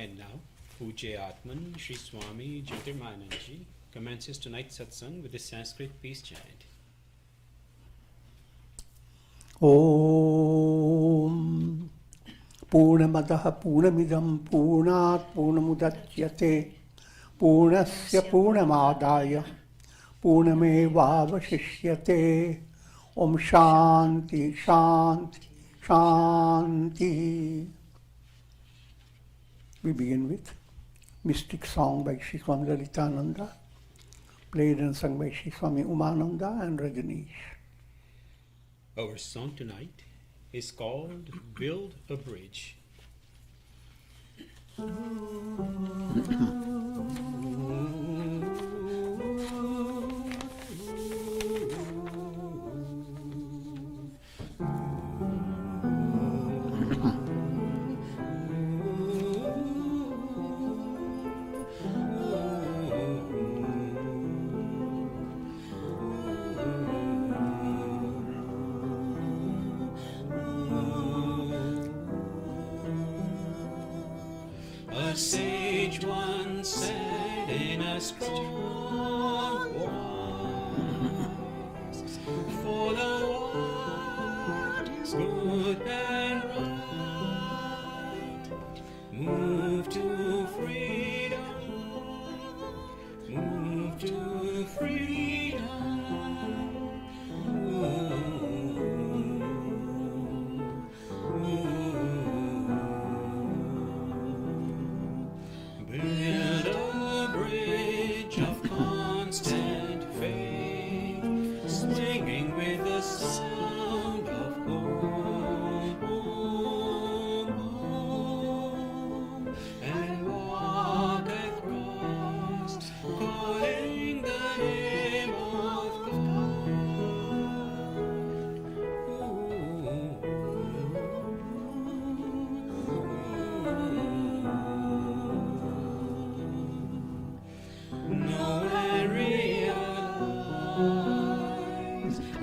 And now, Pujya Atman Sri Swami Jyotirmayananda commences tonight's satsang with the Sanskrit peace chant. Om Purnamadaha Purnamidam Purnat Purnamudachyate Purnasya Purnamadaya Purnamevavashishyate. Om Shanti Shanti Shanti. We begin with mystic song by Sri Swami Lalitananda, played and sung by Sri Swami Umananda and Rajneesh. Our song tonight is called Build a Bridge. A sage once said in a strong voice, for the what is good and right, move to freedom, move to freedom. Build a bridge of constant faith, swinging with the sound of Om, Om, Om, and walk across, calling the name of God. Know and realize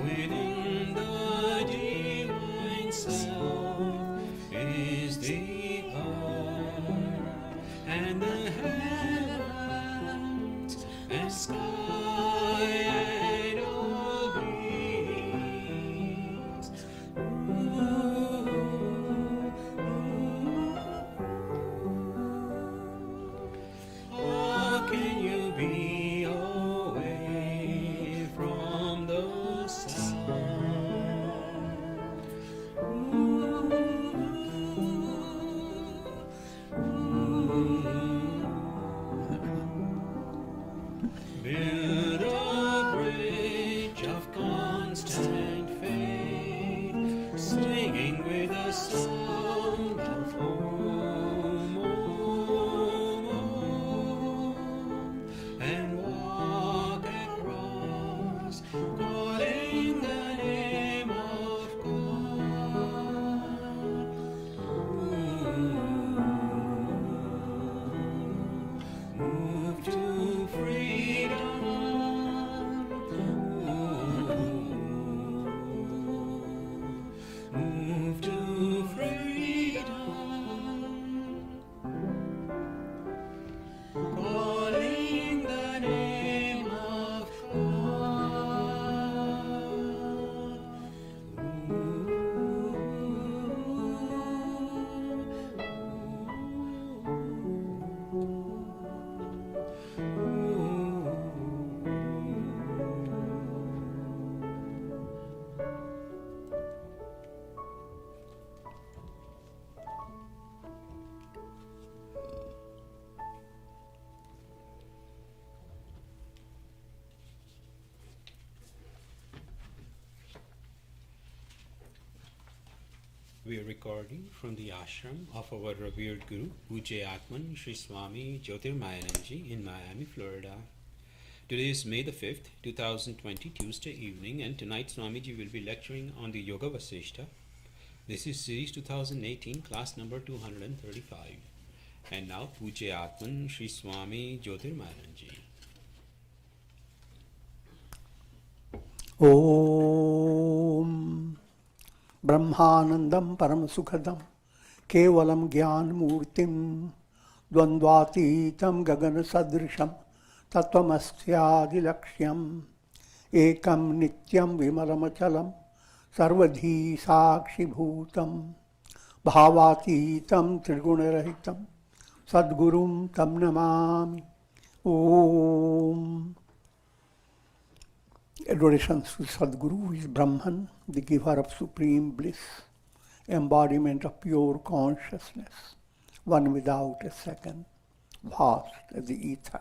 within the divine self is the earth and the heavens and sky and all beings. How can you be away from the sound? Build a bridge of constant faith, swinging with the sound of Om, Om, Om, and walk across, calling the name of God. Move to freedom. Move to freedom. Calling the name of We are recording from the ashram of our revered Guru, Pujya Atman Sri Swami Jyotirmayananda in Miami, Florida. Today is May the 5th, 2020, Tuesday evening, and tonight Swamiji will be lecturing on the Sage Vasistha. This is Series 2018, class number 235. And now Pujya Atman Sri Swami Jyotirmayananda. Om Brahmanandam Param Sukhadam Kevalam Gyan Murtim द्वन्द्वातीतं गगनसदृशं तत्त्वमस्यादिलक्ष्यम् एकं नित्यं विमलमचलं सर्वधी साक्षिभूतं भावातीतं त्रिगुणरहितं सद्गुरुं तं Namami. Om. Adorations to Sadguru, who is Brahman, the giver of supreme bliss, embodiment of pure consciousness, one without a second, vast as the ether,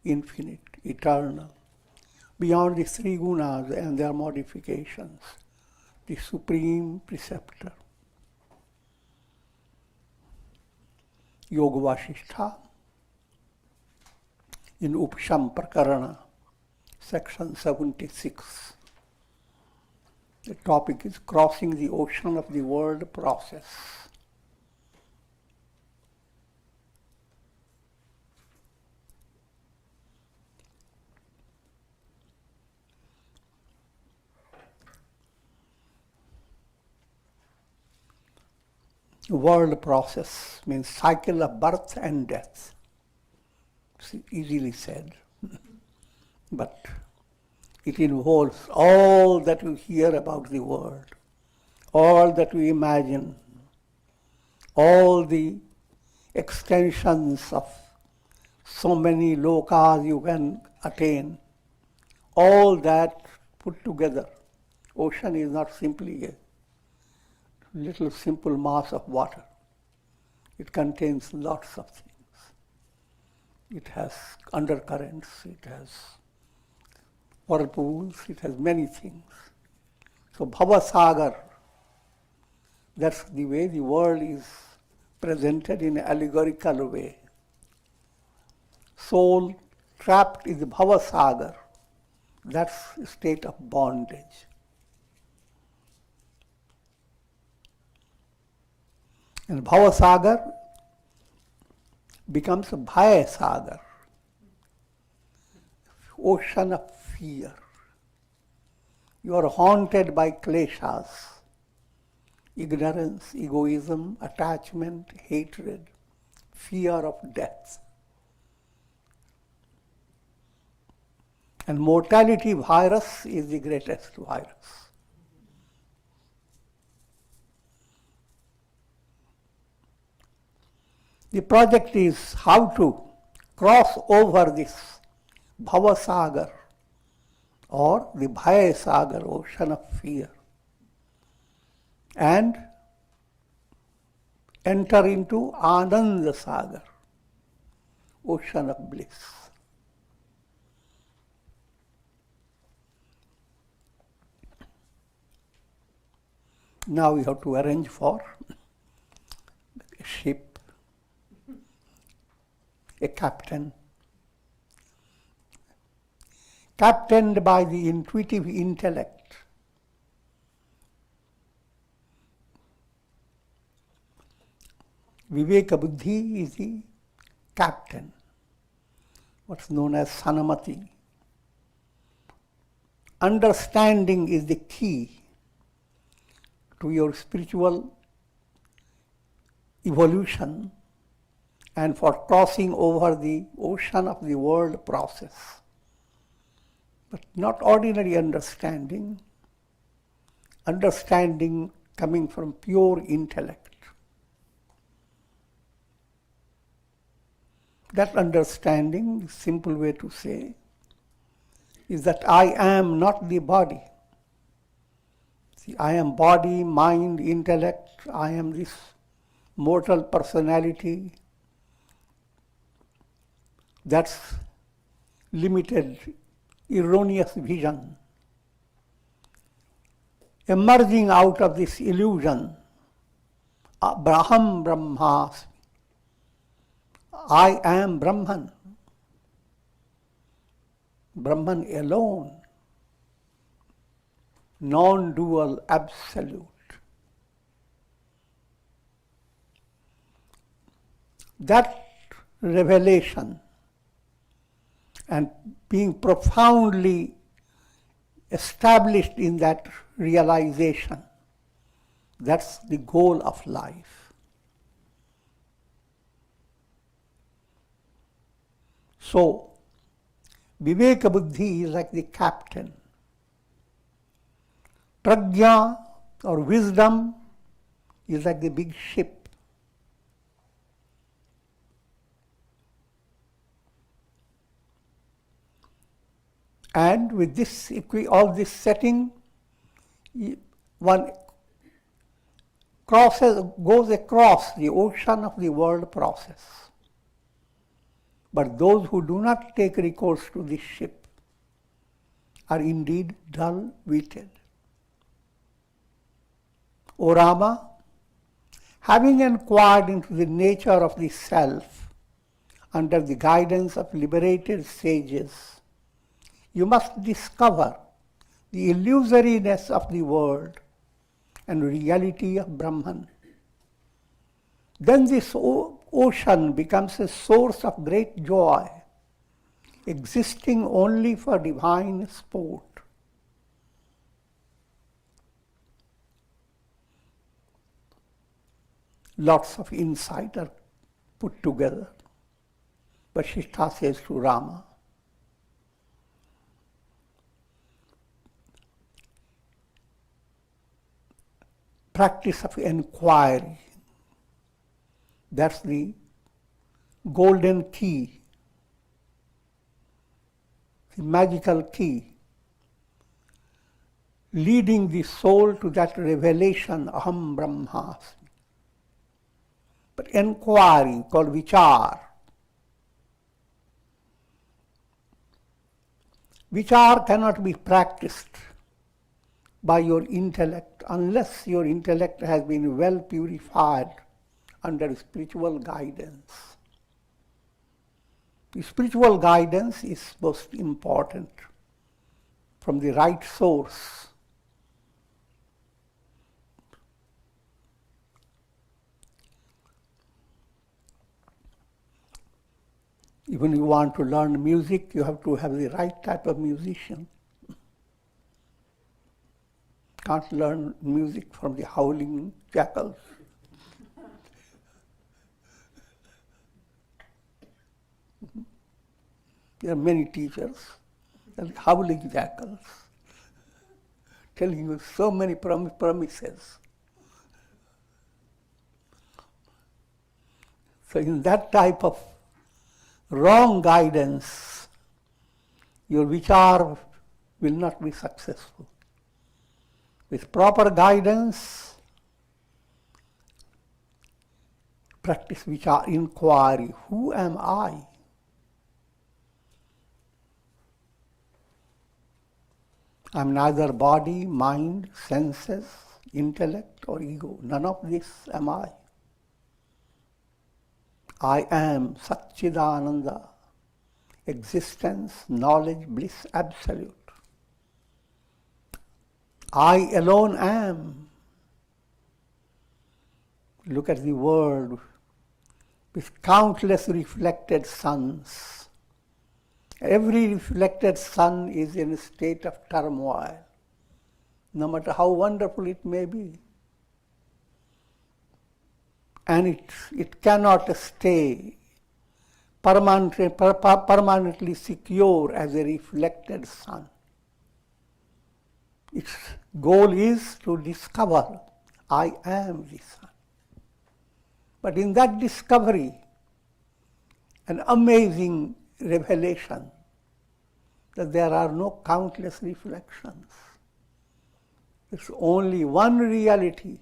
infinite, eternal, beyond the three gunas and their modifications, the supreme preceptor. Yoga Vasistha, in Upasham Prakarana, section 76. The topic is crossing the ocean of the world process. World process means cycle of birth and death. It's easily said, but it involves all that we hear about the world, all that we imagine, all the extensions of so many lokas you can attain, all that put together. Ocean is not simply a little simple mass of water. It contains lots of things. It has undercurrents, it has whirlpools, it has many things. So Bhavasagar, that's the way the world is presented in an allegorical way. Soul trapped in the Bhavasagar, that's a state of bondage. And Bhavasagar becomes a Bhaya Sagar, ocean of fear. You are haunted by kleshas, ignorance, egoism, attachment, hatred, fear of death. And mortality virus is the greatest virus. The project is how to cross over this Bhavasagar or the Bhaya Sagar, ocean of fear, and enter into Ananda Sagar, ocean of bliss. Now we have to arrange for a ship, a captain, captained by the intuitive intellect. Viveka Buddhi is the captain, what's known as Sanamati. Understanding is the key to your spiritual evolution and for crossing over the ocean of the world process. But not ordinary understanding, understanding coming from pure intellect. That understanding, simple way to say, is that I am not the body. See, I am body, mind, intellect, I am this mortal personality. That's limited, erroneous vision. Emerging out of this illusion, Braham Brahmasmi, I am Brahman. Brahman alone, non-dual, absolute. That revelation and being profoundly established in that realization, that's the goal of life. So, Viveka Buddhi is like the captain. Prajna or wisdom is like the big ship. And with this, all this setting, one goes across the ocean of the world process. But those who do not take recourse to this ship are indeed dull-witted. O Rama, having inquired into the nature of the self under the guidance of liberated sages, you must discover the illusoriness of the world and reality of Brahman. Then this ocean becomes a source of great joy, existing only for divine sport. Lots of insight are put together. Vasistha says to Rama, practice of inquiry, that's the golden key, the magical key, leading the soul to that revelation, Aham Brahmasmi. But inquiry, called vichar. Vichar cannot be practiced by your intellect unless your intellect has been well purified under spiritual guidance. The spiritual guidance is most important from the right source. Even you want to learn music, you have to have the right type of musician. Can't learn music from the howling jackals. There are many teachers, like howling jackals, telling you so many promises. So in that type of wrong guidance, your vichar will not be successful. With proper guidance, practice vichar, inquiry. Who am I? I am neither body, mind, senses, intellect or ego. None of this am I. I am Satchidananda, existence, knowledge, bliss, absolute. I alone am. Look at the world with countless reflected suns. Every reflected sun is in a state of turmoil, no matter how wonderful it may be. And it cannot stay permanently secure as a reflected sun. Its goal is to discover, I am the sun. But in that discovery, an amazing revelation that there are no countless reflections. It's only one reality.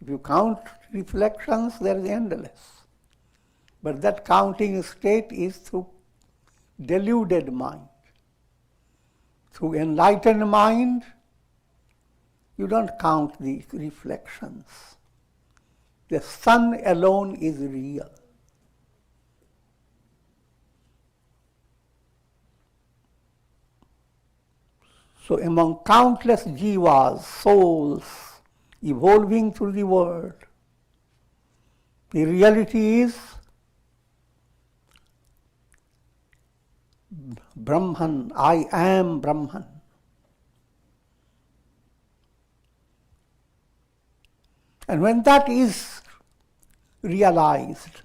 If you count reflections, there is endless. But that counting state is through deluded mind. Through enlightened mind, you don't count the reflections. The sun alone is real. So among countless jivas, souls, evolving through the world, the reality is Brahman, I am Brahman. And when that is realized,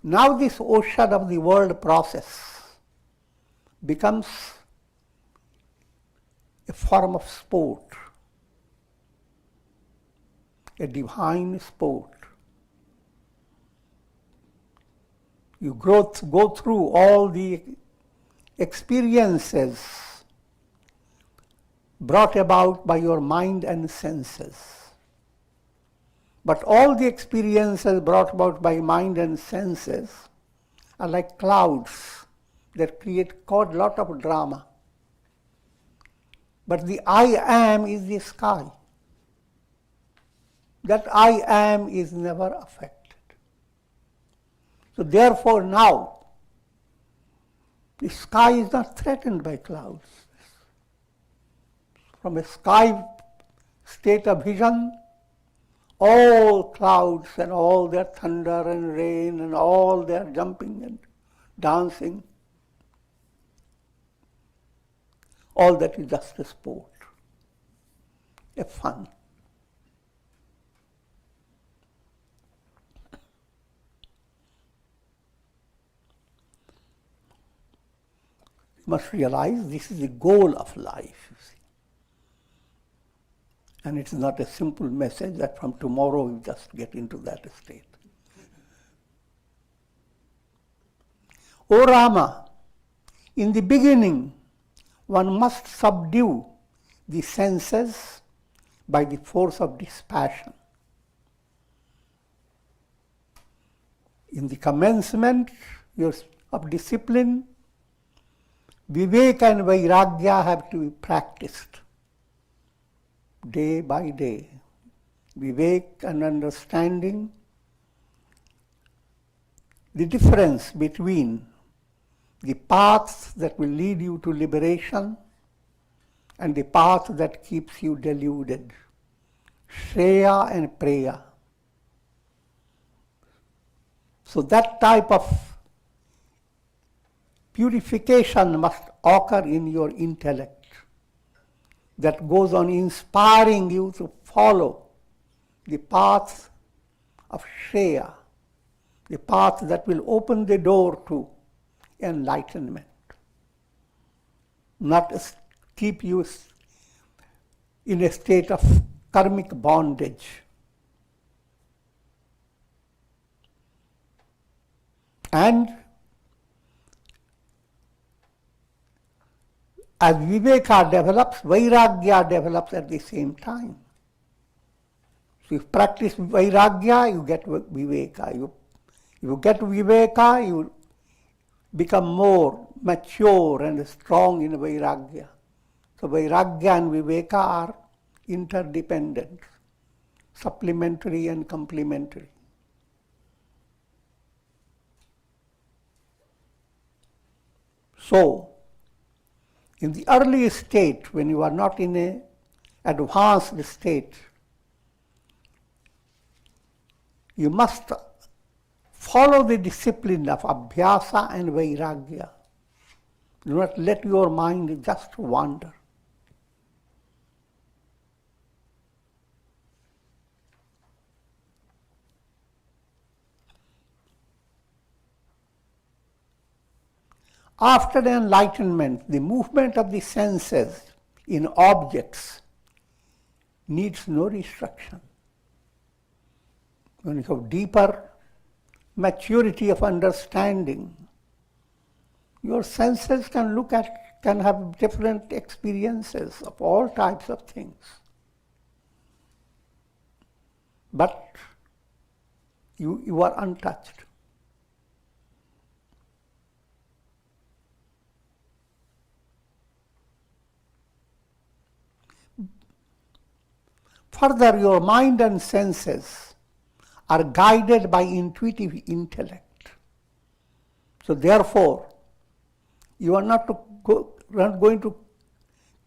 Now this ocean of the world process becomes a form of sport, a divine sport. You go through all the experiences brought about by your mind and senses. But all the experiences brought about by mind and senses are like clouds that create a lot of drama. But the I am is the sky. That I am is never affected. So therefore now, the sky is not threatened by clouds. From a sky state of vision, all clouds and all their thunder and rain and all their jumping and dancing, all that is just a sport, a fun. You must realize this is the goal of life, you see. And it's not a simple message that from tomorrow we just get into that state. O Rama, in the beginning, one must subdue the senses by the force of dispassion. In the commencement of discipline, Viveka and Vairagya have to be practiced day by day. Vivek and understanding the difference between the paths that will lead you to liberation and the path that keeps you deluded. Shreya and Preya. So that type of purification must occur in your intellect that goes on inspiring you to follow the path of Shreya, the path that will open the door to enlightenment, not keep you in a state of karmic bondage. And as Viveka develops, Vairagya develops at the same time. So if you practice Vairagya, you get Viveka. You get Viveka, you become more mature and strong in Vairagya. So Vairagya and Viveka are interdependent, supplementary and complementary. So, in the early state, when you are not in an advanced state, you must follow the discipline of Abhyasa and Vairagya. Do not let your mind just wander. After enlightenment, the movement of the senses in objects needs no restriction. When you have deeper maturity of understanding, your senses can have different experiences of all types of things. But you are untouched. Further, your mind and senses are guided by intuitive intellect. So therefore, you are not going to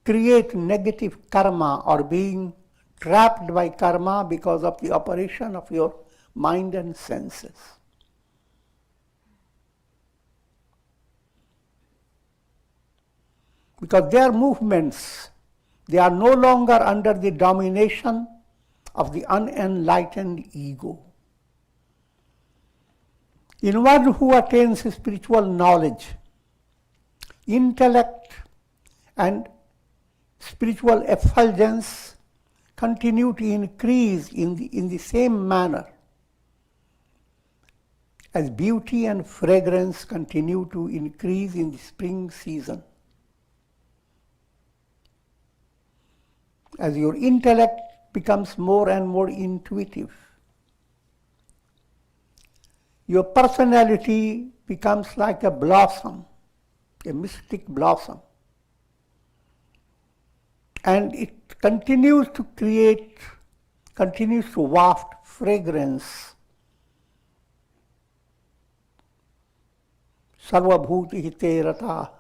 create negative karma or being trapped by karma because of the operation of your mind and senses. Because their movements, they are no longer under the domination of the unenlightened ego. In one who attains spiritual knowledge, intellect and spiritual effulgence continue to increase in the same manner as beauty and fragrance continue to increase in the spring season. As your intellect becomes more and more intuitive, your personality becomes like a blossom, a mystic blossom. And it continues to waft fragrance. Sarvabhuti hite rata.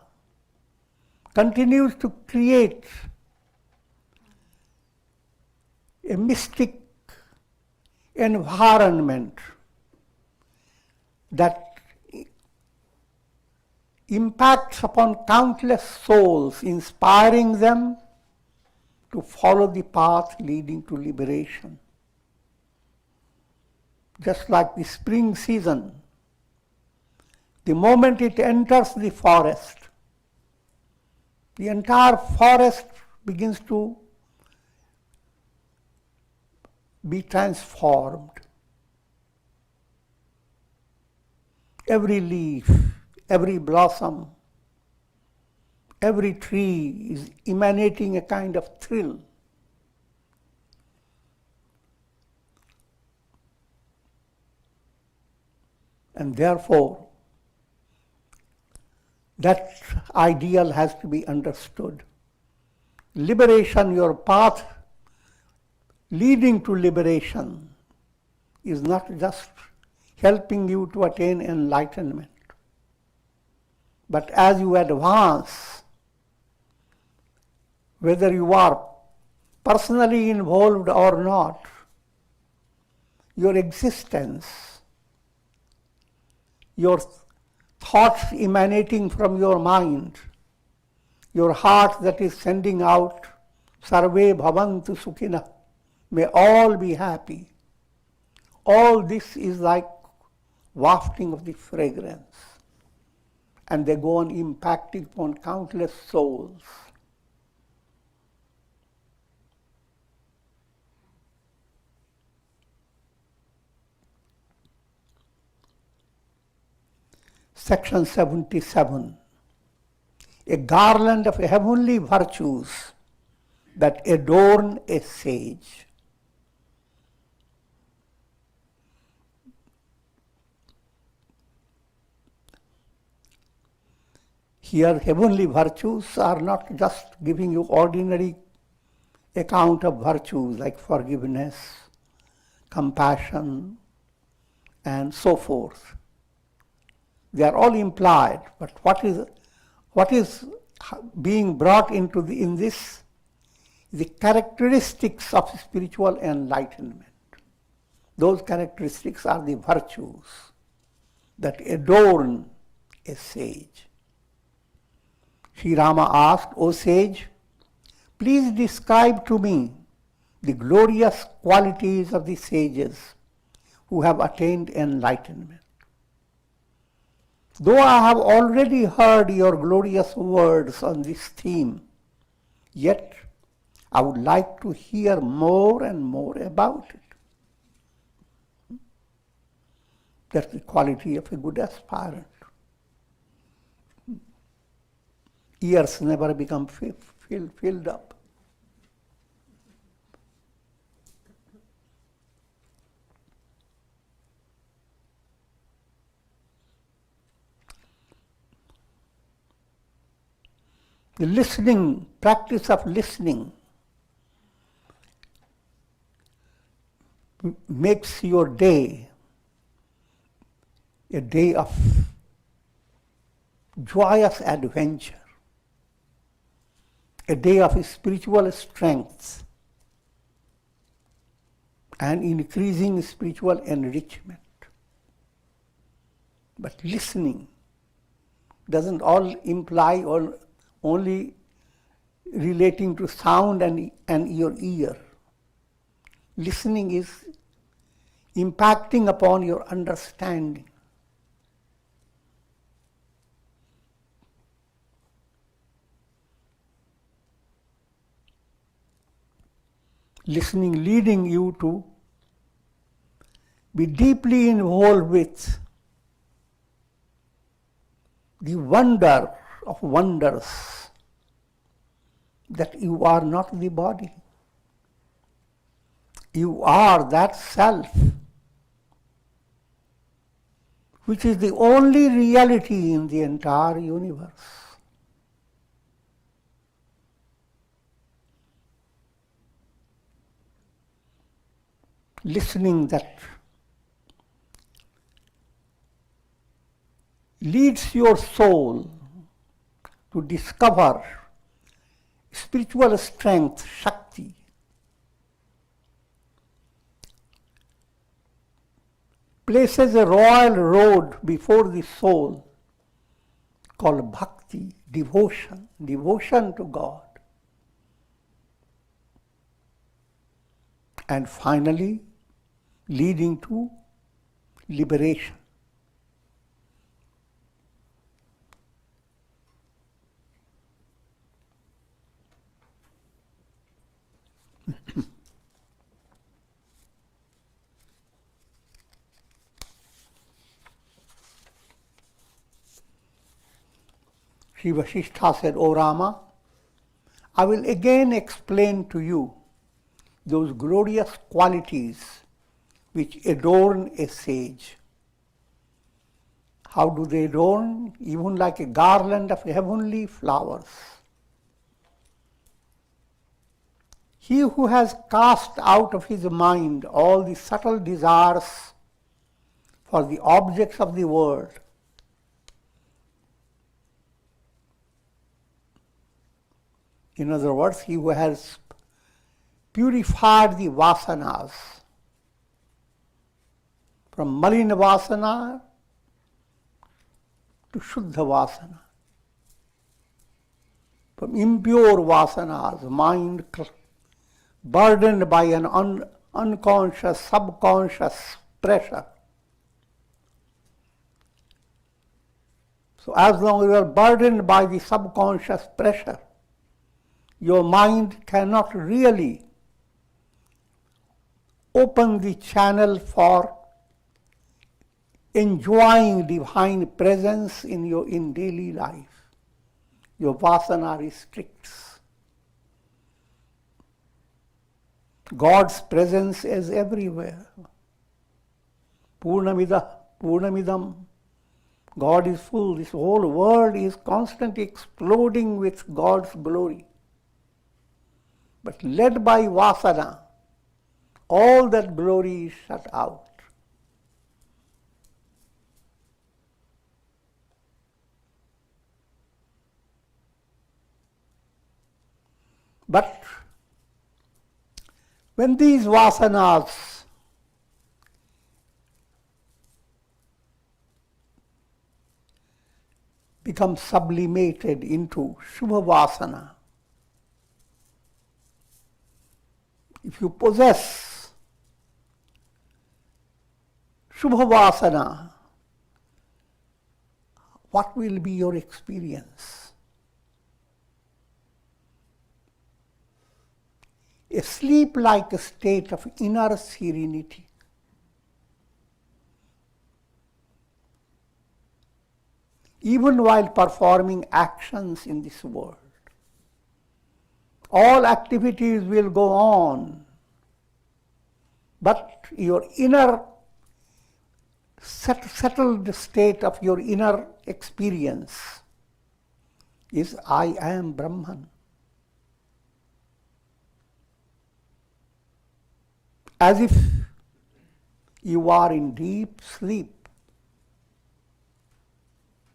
Continues to create a mystic environment that impacts upon countless souls, inspiring them to follow the path leading to liberation. Just like the spring season, the moment it enters the forest, the entire forest begins to be transformed. Every leaf, every blossom, every tree is emanating a kind of thrill. And therefore, that ideal has to be understood. Liberation, your path leading to liberation, is not just helping you to attain enlightenment, but as you advance, whether you are personally involved or not, your existence, your thoughts emanating from your mind, your heart that is sending out, Sarve bhavantu sukhina, may all be happy. All this is like wafting of the fragrance, and they go on impacting upon countless souls. Section 77. A garland of heavenly virtues that adorn a sage. Here, heavenly virtues are not just giving you ordinary account of virtues like forgiveness, compassion, and so forth. They are all implied, but what is being brought in this, the characteristics of spiritual enlightenment. Those characteristics are the virtues that adorn a sage. Sri Rama asked, O sage, please describe to me the glorious qualities of the sages who have attained enlightenment. Though I have already heard your glorious words on this theme, yet I would like to hear more and more about it. That's the quality of a good aspirant. Ears never become filled up. The listening, practice of listening, makes your day a day of joyous adventure, a day of spiritual strength and increasing spiritual enrichment. But listening doesn't all imply or only relating to sound and your ear. Listening is impacting upon your understanding. Listening leading you to be deeply involved with the wonder of wonders, that you are not the body. You are that self, which is the only reality in the entire universe. Listening that leads your soul to discover spiritual strength, Shakti, places a royal road before the soul called bhakti, devotion, devotion to God. And finally, leading to liberation. Sage Vasistha said, "O Rama, I will again explain to you those glorious qualities which adorn a sage." How do they adorn? Even like a garland of heavenly flowers. He who has cast out of his mind all the subtle desires for the objects of the world, in other words, he who has purified the vasanas from malina vasana to shuddha vasana, from impure vasanas, mind burdened by an unconscious, subconscious pressure. So as long as you are burdened by the subconscious pressure, your mind cannot really open the channel for enjoying divine presence in daily life. Your vasana restricts. God's presence is everywhere. Purnamidam. God is full. This whole world is constantly exploding with God's glory. But led by vasana, all that glory is shut out. But when these vasanas become sublimated into Shubha Vasana, if you possess Shubha Vasana, what will be your experience? A sleep-like state of inner serenity. Even while performing actions in this world, all activities will go on, but your inner settled state of your inner experience is I am Brahman. As if you are in deep sleep,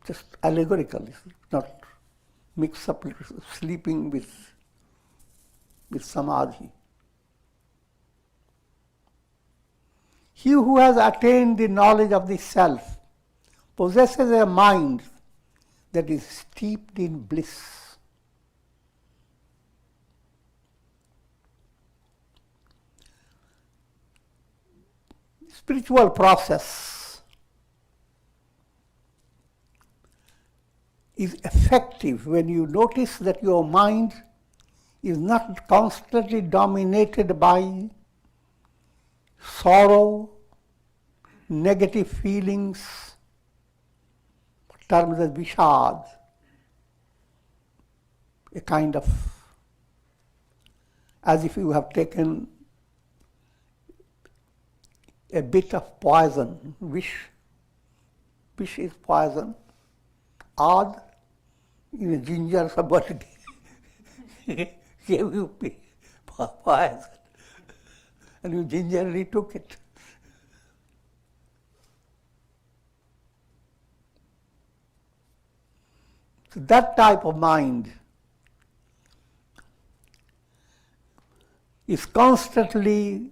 just allegorical, not mix up sleeping with samadhi. He who has attained the knowledge of the self possesses a mind that is steeped in bliss. Spiritual process is effective when you notice that your mind is not constantly dominated by sorrow, negative feelings, terms as vishad, a kind of, as if you have taken a bit of poison. Vish is poison. Ad, ginger, somebody gave you poison, and you gingerly took it. So that type of mind is constantly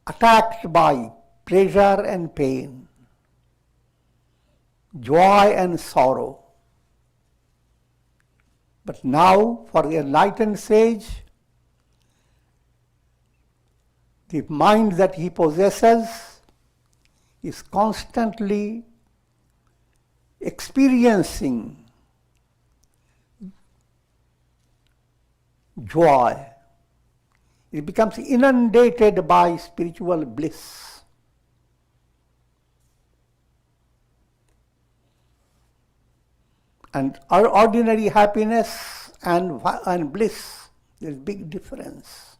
attacked by pleasure and pain, joy and sorrow. But now, for the enlightened sage, the mind that he possesses is constantly experiencing joy. It becomes inundated by spiritual bliss. And our ordinary happiness and bliss, there's a big difference.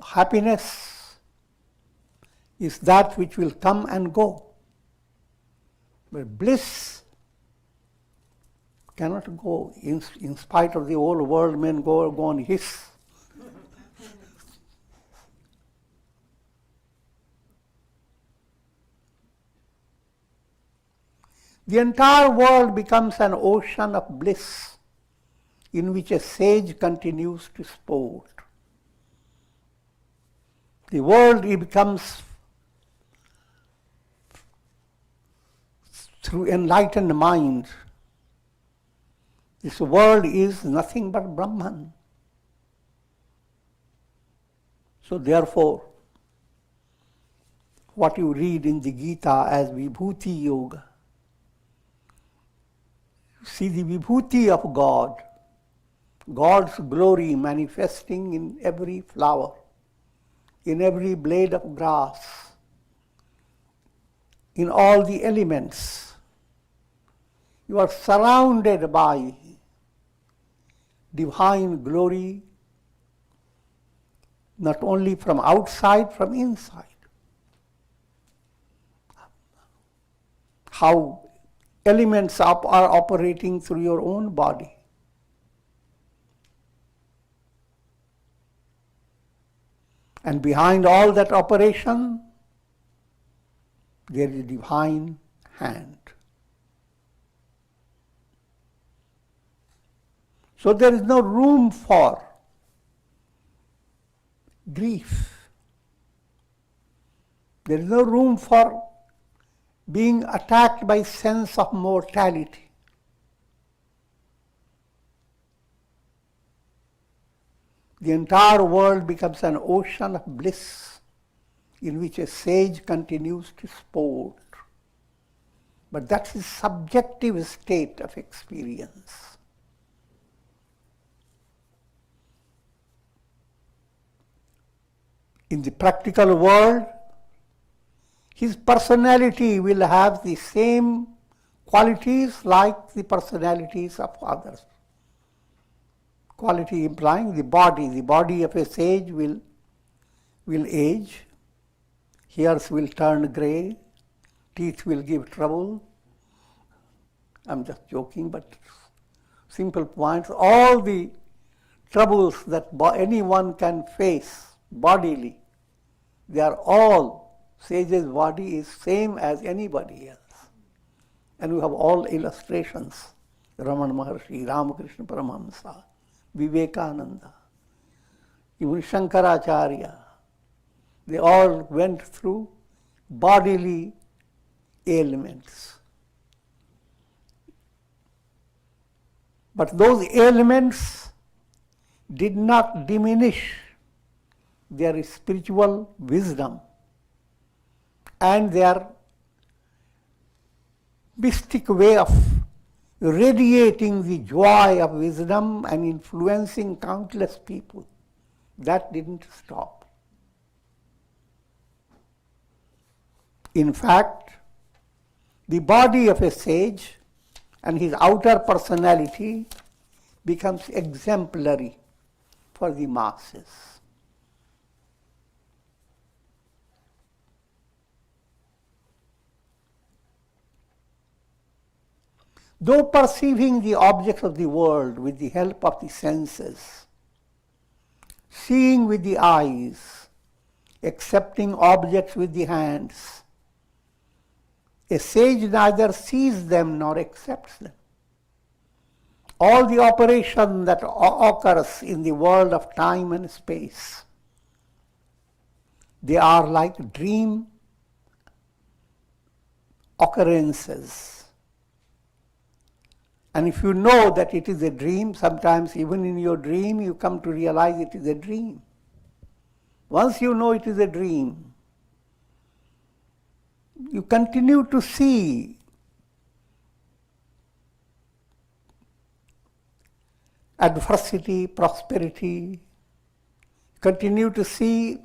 Happiness is that which will come and go. But bliss cannot go. In spite of the whole world, men go on hiss. The entire world becomes an ocean of bliss in which a sage continues to sport. The world becomes, through enlightened mind, this world is nothing but Brahman. So therefore, what you read in the Gita as Vibhuti Yoga, see the Vibhuti of God, God's glory manifesting in every flower, in every blade of grass, in all the elements. You are surrounded by divine glory, not only from outside, from inside. How elements are operating through your own body. And behind all that operation, there is a divine hand. So there is no room for grief. There is no room for being attacked by sense of mortality. The entire world becomes an ocean of bliss in which a sage continues to sport. But that's a subjective state of experience. In the practical world, his personality will have the same qualities like the personalities of others. Quality implying the body of a sage will age, hairs will turn grey, teeth will give trouble. I'm just joking, but simple points. All the troubles that anyone can face bodily, they are all, sage's body is same as anybody else. And we have all illustrations. Ramana Maharshi, Ramakrishna Paramahamsa, Vivekananda, even Shankaracharya. They all went through bodily ailments. But those ailments did not diminish their spiritual wisdom and their mystic way of radiating the joy of wisdom and influencing countless people. That didn't stop. In fact, the body of a sage and his outer personality becomes exemplary for the masses. Though perceiving the objects of the world with the help of the senses, seeing with the eyes, accepting objects with the hands, a sage neither sees them nor accepts them. All the operation that occurs in the world of time and space, they are like dream occurrences. And if you know that it is a dream, sometimes even in your dream you come to realize it is a dream. Once you know it is a dream, you continue to see adversity, prosperity, continue to see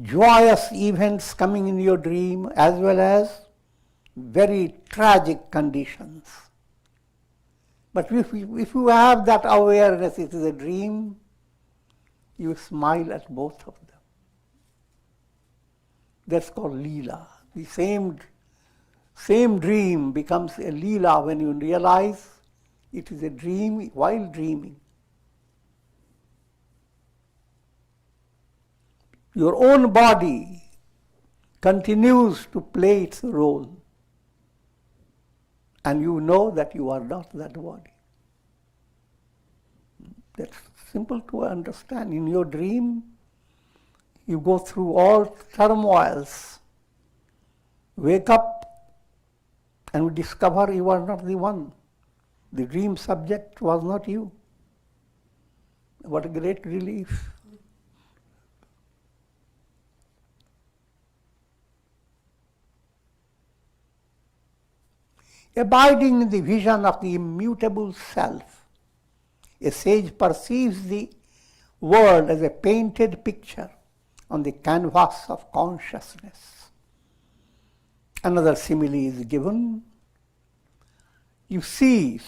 joyous events coming in your dream as well as very tragic conditions. But if you have that awareness it is a dream, you smile at both of them. That's called Leela. The same dream becomes a Leela when you realize it is a dream while dreaming. Your own body continues to play its role. And you know that you are not that body. That's simple to understand. In your dream, you go through all turmoils, wake up, and discover you are not the one. The dream subject was not you. What a great relief. Abiding in the vision of the immutable self, a sage perceives the world as a painted picture on the canvas of consciousness. Another simile is given. You see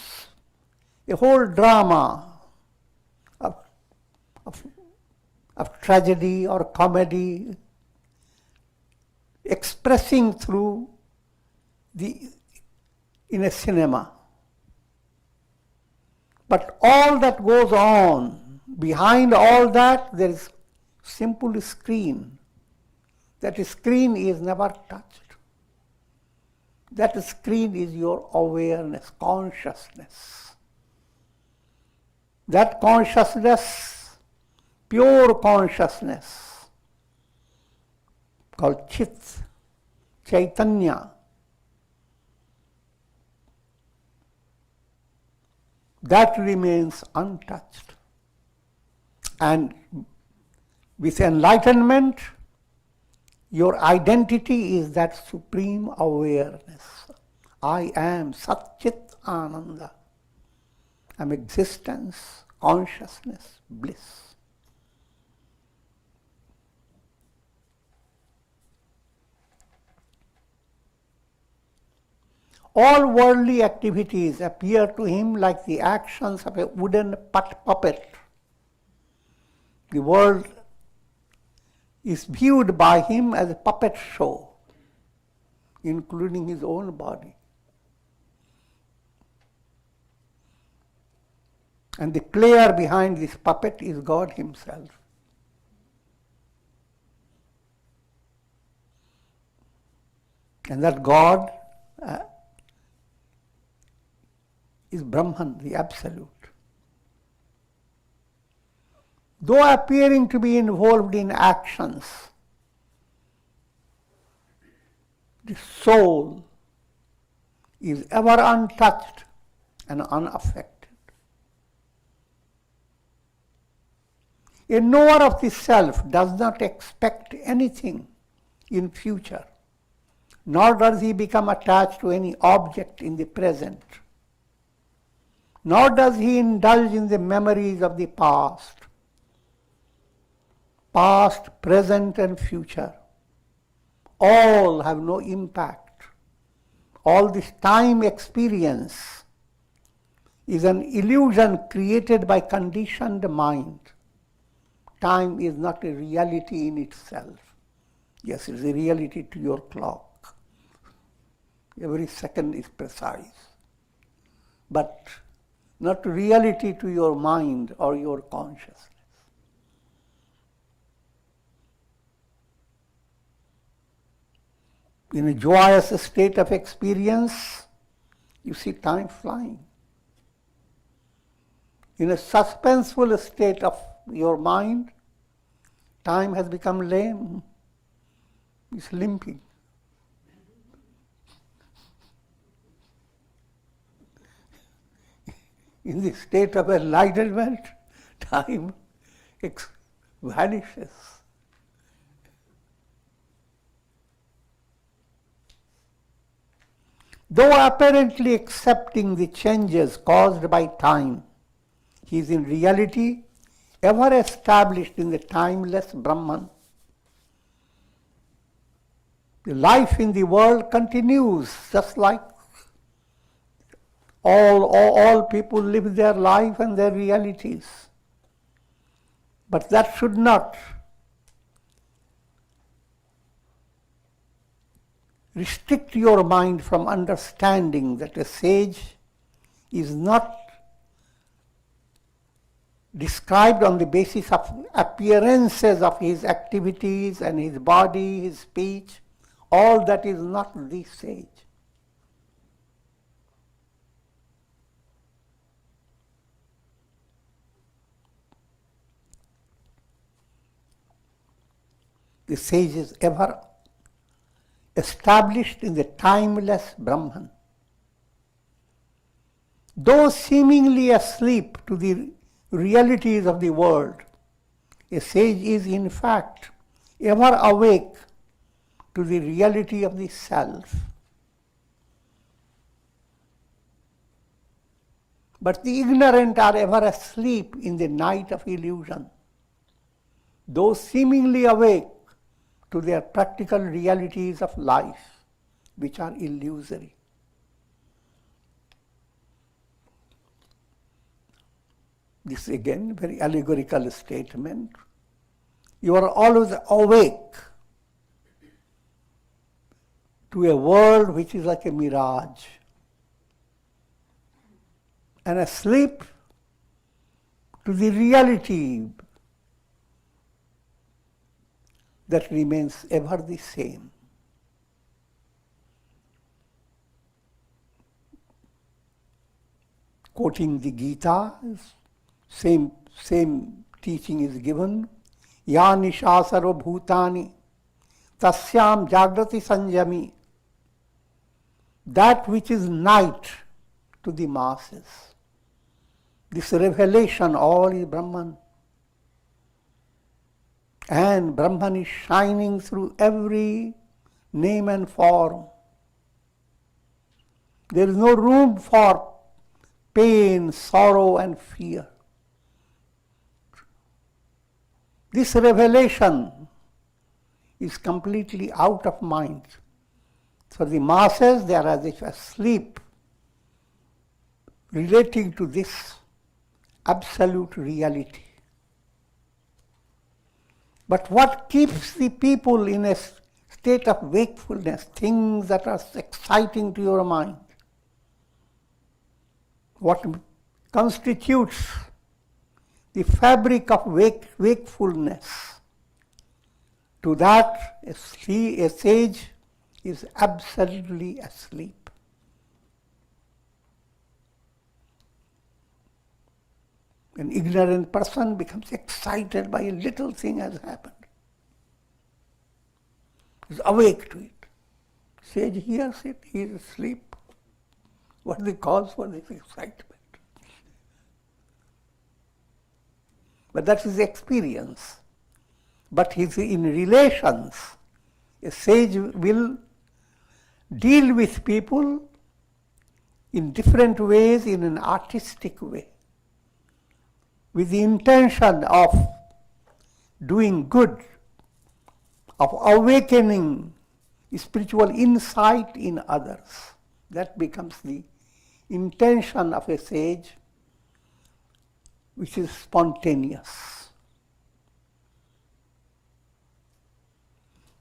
a whole drama of tragedy or comedy expressing through in a cinema. But all that goes on, behind all that, there is simple screen. That screen is never touched. That screen is your awareness, consciousness. That consciousness, pure consciousness, called Chit, Chaitanya, that remains untouched. And with enlightenment, your identity is that supreme awareness. I am Sat-Chit Ananda. I am existence, consciousness, bliss. All worldly activities appear to him like the actions of a wooden puppet. The world is viewed by him as a puppet show, including his own body. And the player behind this puppet is God himself. And that God is Brahman, the Absolute. Though appearing to be involved in actions, the soul is ever untouched and unaffected. A knower of the self does not expect anything in future, nor does he become attached to any object in the present, nor does he indulge in the memories of the past, present and future. All have no impact. All this time experience is an illusion created by conditioned mind. Time is not a reality in itself. Yes, it is a reality to your clock. Every second is precise. But not reality to your mind or your consciousness. In a joyous state of experience, you see time flying. In a suspenseful state of your mind, time has become lame. It's limping. In the state of enlightenment, time vanishes. Though apparently accepting the changes caused by time, he is in reality ever established in the timeless Brahman. The life in the world continues just like all people live their life and their realities. But that should not restrict your mind from understanding that a sage is not described on the basis of appearances of his activities and his body, his speech. All that is not the sage. The sage is ever established in the timeless Brahman. Though seemingly asleep to the realities of the world, a sage is in fact ever awake to the reality of the self. But the ignorant are ever asleep in the night of illusion. Those seemingly awake to their practical realities of life, which are illusory. This again, very allegorical statement. You are always awake to a world which is like a mirage, and asleep to the reality that remains ever the same. Quoting the Gita, same teaching is given. Ya nishasaro bhutani tasyam jagrati sanjami. That which is night to the masses. This revelation, all is Brahman. And Brahman is shining through every name and form. There is no room for pain, sorrow, and fear. This revelation is completely out of mind. For the masses, they are as if asleep, relating to this absolute reality. But what keeps the people in a state of wakefulness, things that are exciting to your mind? What constitutes the fabric of wakefulness? To that, a sage is absolutely asleep. An ignorant person becomes excited by a little thing has happened. He's awake to it. Sage hears it, he is asleep. What is the cause for this excitement? But that is experience. But he's in relations. A sage will deal with people in different ways, in an artistic way, with the intention of doing good, of awakening spiritual insight in others. That becomes the intention of a sage, which is spontaneous.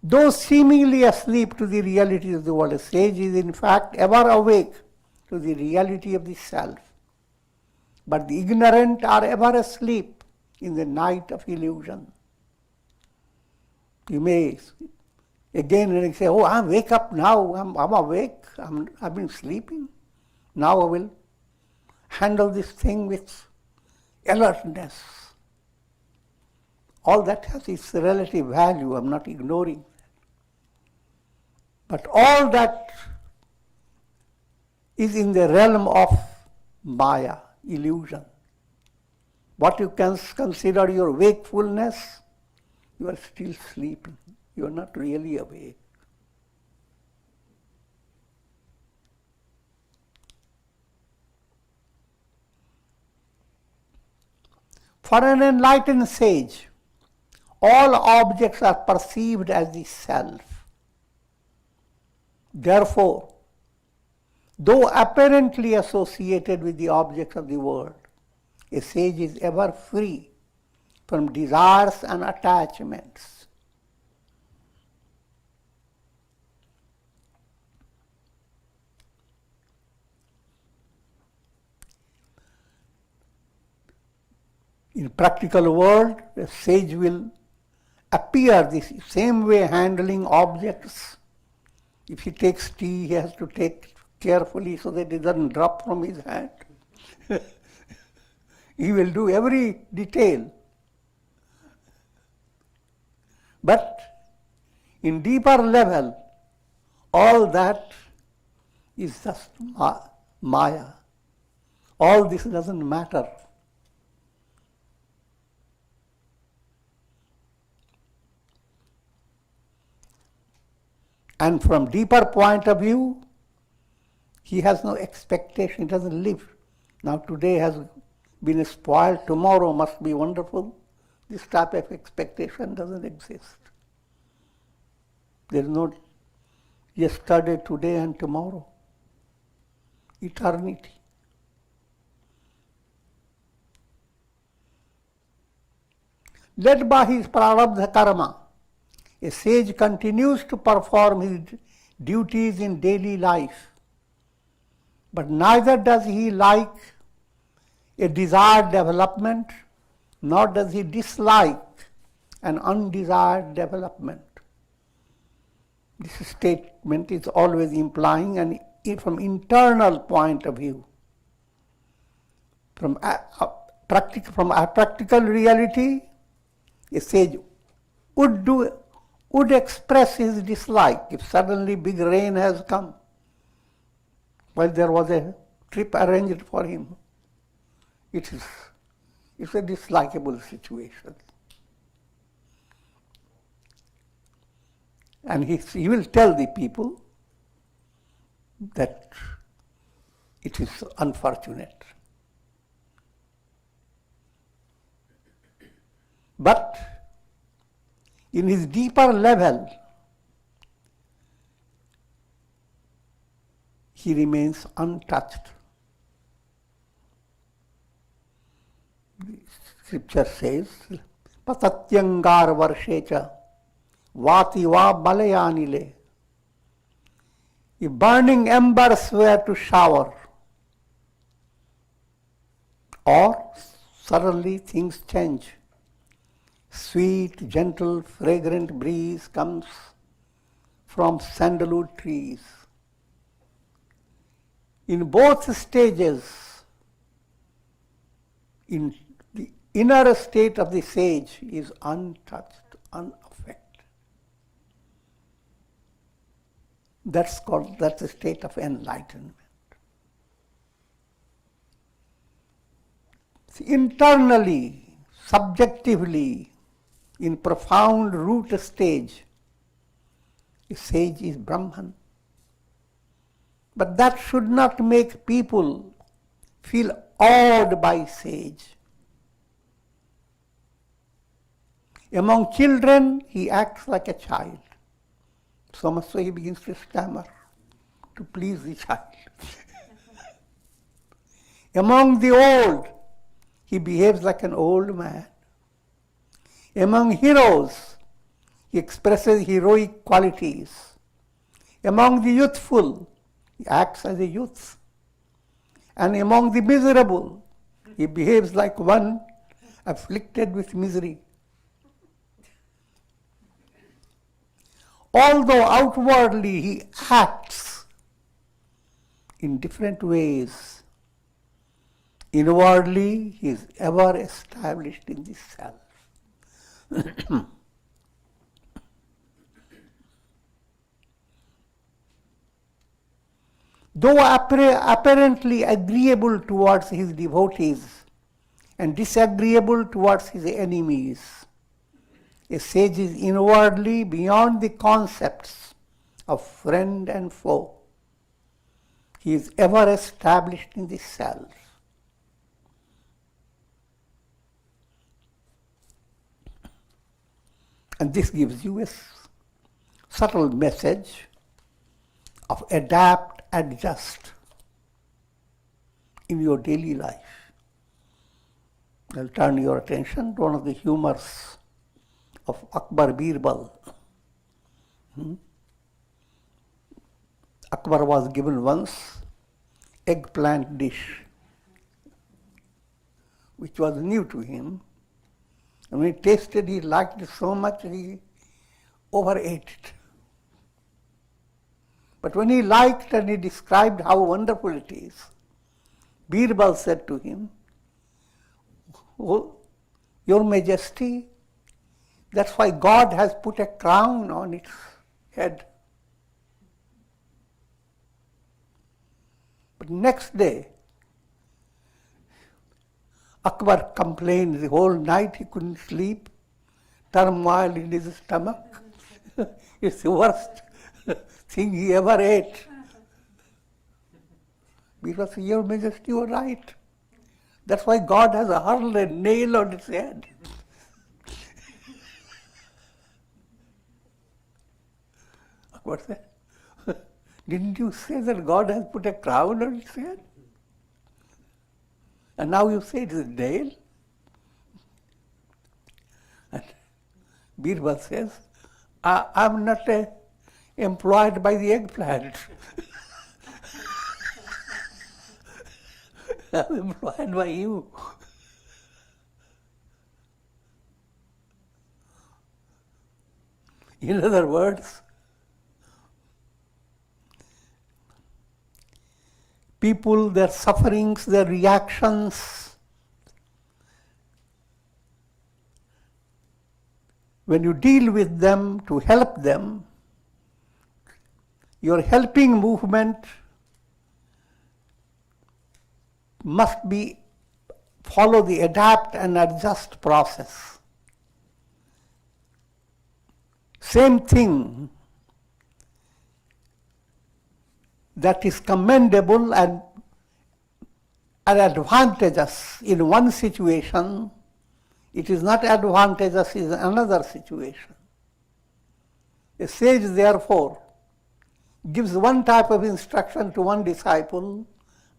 Though seemingly asleep to the realities of the world, a sage is in fact ever awake to the reality of the self. But the ignorant are ever asleep in the night of illusion. You may again and say, oh, I wake up now, I'm awake, I've been sleeping. Now I will handle this thing with alertness. All that has its relative value, I'm not ignoring that. But all that is in the realm of Maya, illusion. What you can consider your wakefulness, you are still sleeping. You are not really awake. For an enlightened sage, all objects are perceived as the self. Therefore, though apparently associated with the objects of the world, a sage is ever free from desires and attachments. In practical world, a sage will appear the same way handling objects. If he takes tea, he has to take carefully so that it doesn't drop from his hand. He will do every detail. But in deeper level, all that is just Maya. All this doesn't matter. And from deeper point of view, he has no expectation, he doesn't live. Now today has been spoiled, tomorrow must be wonderful. This type of expectation doesn't exist. There is no yesterday, today and tomorrow. Eternity. Led by his prarabdha karma, a sage continues to perform his duties in daily life, but neither does he like a desired development, nor does he dislike an undesired development. This statement is always implying, and from internal point of view, from a practical reality, a sage would express his dislike if suddenly big rain has come while there was a trip arranged for him. It's a dislikable situation. And he will tell the people that it is unfortunate. But in his deeper level, he remains untouched. The scripture says, Patatyangar varshecha vati va balayanile. If burning embers were to shower, or suddenly things change. Sweet, gentle, fragrant breeze comes from sandalwood trees. In both stages, in the inner state of the sage is untouched, unaffected. That's the state of enlightenment. Internally, subjectively, in profound root stage, a sage is Brahman. But that should not make people feel awed by sage. Among children, he acts like a child. So much so he begins to stammer to please the child. Among the old, he behaves like an old man. Among heroes, he expresses heroic qualities. Among the youthful, he acts as a youth. And among the miserable, he behaves like one afflicted with misery. Although outwardly he acts in different ways, inwardly he is ever established in the self. Though apparently agreeable towards his devotees and disagreeable towards his enemies, a sage is inwardly beyond the concepts of friend and foe. He is ever established in the self. And this gives you a subtle message of adapt, adjust in your daily life. I'll turn your attention to one of the humors of Akbar Birbal. Akbar was given once eggplant dish, which was new to him. And when he tasted, he liked it so much he overate it. But when he liked and he described how wonderful it is, Birbal said to him, "Oh, Your Majesty, that's why God has put a crown on its head." But next day, Akbar complained the whole night he couldn't sleep, turmoil in his stomach. It's the worst thing he ever ate. Because Your Majesty, you are right. That's why God has hurled a nail on its head. Akbar said, "Didn't you say that God has put a crown on its head? And now you say it is a nail?" And Birbal says, I'm not employed by the eggplant. I'm employed by you. In other words, people, their sufferings, their reactions, when you deal with them to help them, your helping movement must follow the adapt and adjust process. Same thing that is commendable and advantageous in one situation, it is not advantageous in another situation. A sage, therefore, gives one type of instruction to one disciple,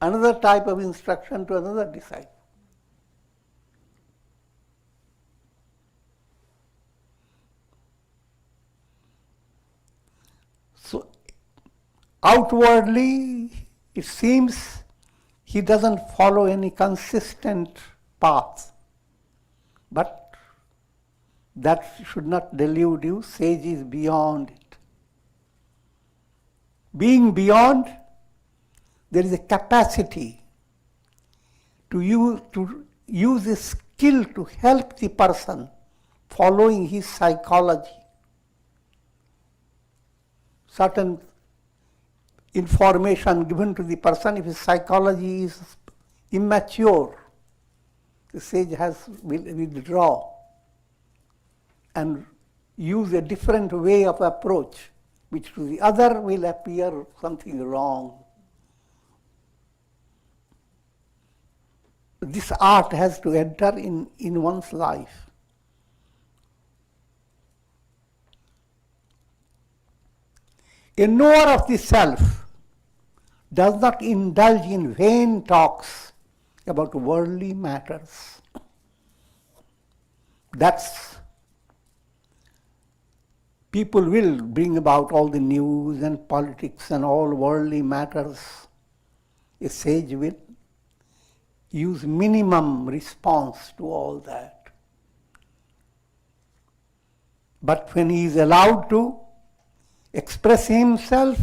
another type of instruction to another disciple. So, outwardly, it seems he doesn't follow any consistent path. But that should not delude you. Sage is beyond it. Being beyond, there is a capacity to use a skill to help the person following his psychology. Certain information given to the person, if his psychology is immature, the sage will withdraw and use a different way of approach, which to the other will appear something wrong. This art has to enter in one's life. A knower of the self does not indulge in vain talks about worldly matters. People will bring about all the news and politics and all worldly matters. A sage will use minimum response to all that. But when he is allowed to express himself,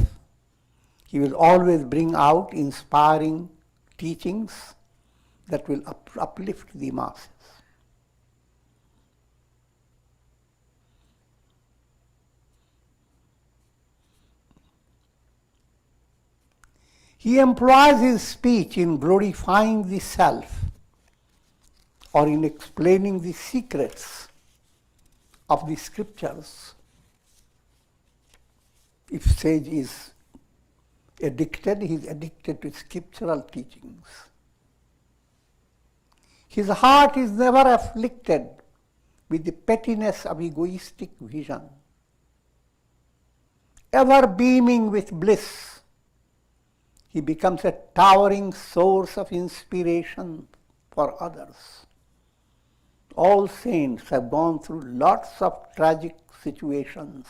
he will always bring out inspiring teachings that will uplift the masses. He employs his speech in glorifying the self or in explaining the secrets of the scriptures. If sage is addicted, he is addicted to scriptural teachings. His heart is never afflicted with the pettiness of egoistic vision. Ever beaming with bliss, he becomes a towering source of inspiration for others. All saints have gone through lots of tragic situations,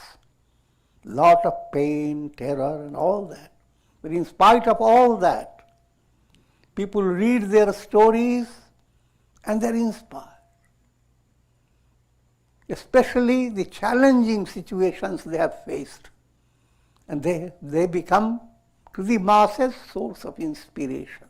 lot of pain, terror, and all that. But in spite of all that, people read their stories and they're inspired. Especially the challenging situations they have faced. And they become, to the masses, source of inspiration.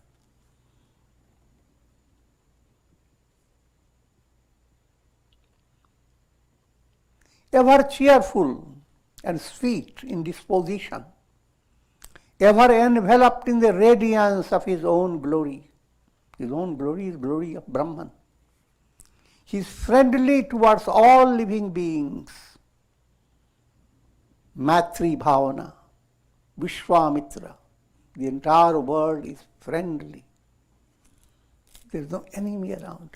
Ever cheerful and sweet in disposition, ever enveloped in the radiance of his own glory. His own glory is glory of Brahman. He is friendly towards all living beings. Matri Bhavana, Vishwamitra, the entire world is friendly. There is no enemy around.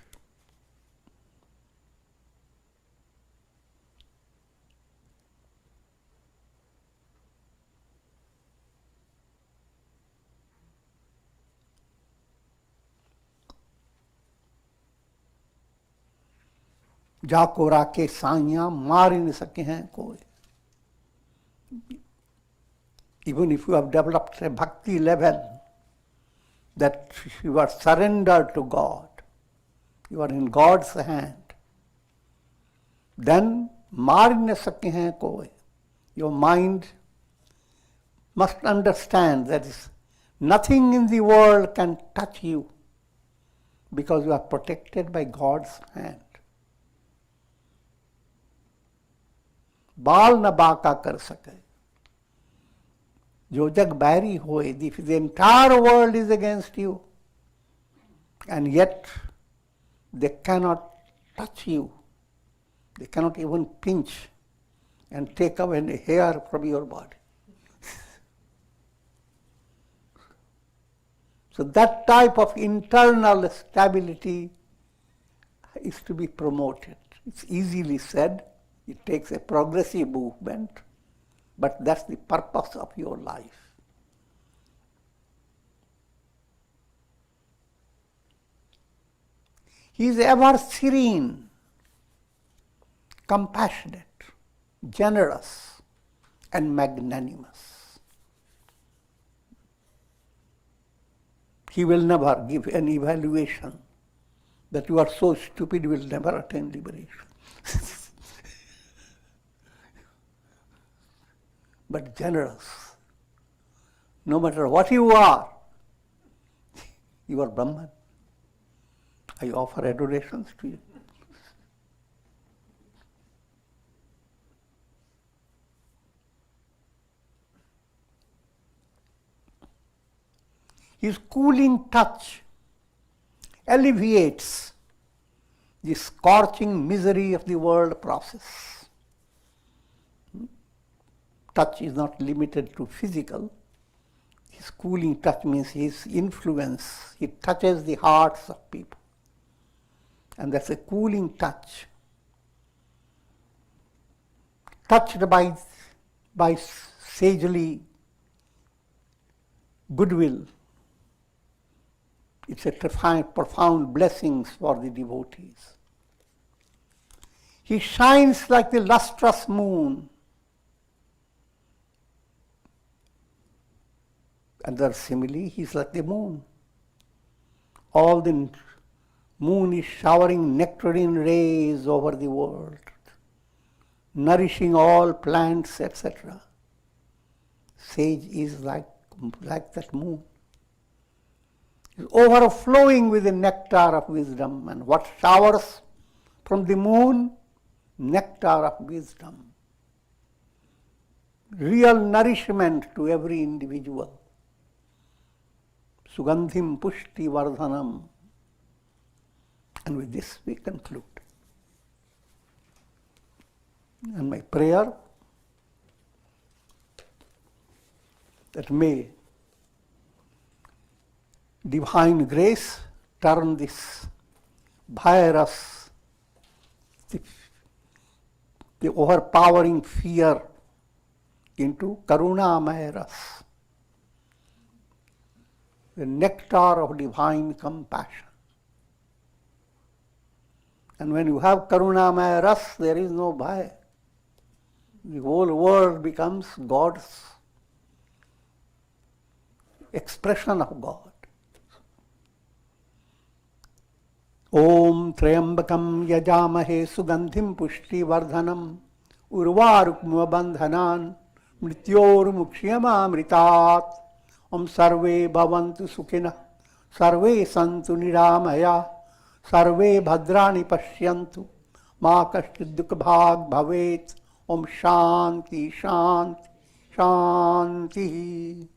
जाको राके साइयां मार ही नहीं सके हैं कोई. Even if you have developed a bhakti level, that you are surrendered to God, you are in God's hand, then maar hi nahi sake hain koi. Your mind must understand that nothing in the world can touch you because you are protected by God's hand. बाल न बाका कर सके. जो जग बैरी होए, if the entire world is against you, and yet they cannot touch you, they cannot even pinch and take away a hair from your body. So that type of internal stability is to be promoted. It's easily said. It takes a progressive movement, but that's the purpose of your life. He is ever serene, compassionate, generous, and magnanimous. He will never give an evaluation that you are so stupid you will never attain liberation. But generous. No matter what you are Brahman. I offer adorations to you. His cooling touch alleviates the scorching misery of the world process. Touch is not limited to physical. His cooling touch means his influence. He touches the hearts of people. And that's a cooling touch. Touched by sagely goodwill. It's a profound blessings for the devotees. He shines like the lustrous moon. Another simile, he's like the moon. All the moon is showering nectarine rays over the world, nourishing all plants, etc. Sage is like that moon. He's overflowing with the nectar of wisdom. And what showers from the moon? Nectar of wisdom. Real nourishment to every individual. Sugandhim pushti vardhanam. And with this we conclude. And my prayer that may divine grace turn this virus, the overpowering fear, into karunamaya ras, the nectar of divine compassion. And when you have karunamaya ras, there is no bhaya. The whole world becomes God's expression of God. Om Trayambakam Yajamahe Sugandhim Pushti Vardhanam Urvarukma Bandhanan Mrityor Mukshiyamamritat. Om Sarve Bhavantu Sukhina Sarve Santu Niramaya Sarve Bhadrani Pashyantu Ma Kashchid Dukha Bhag Bhavet. Om Shanti Shanti Shanti.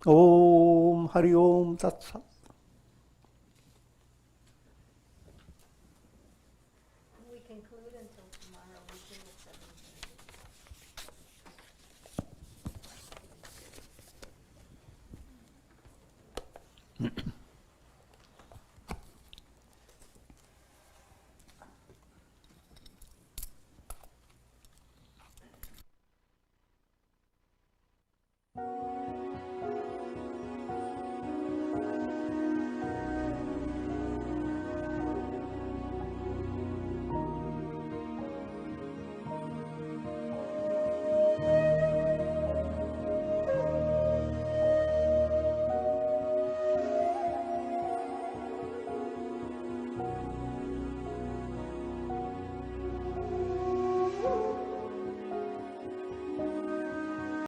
Om Hari Om Tat Sat.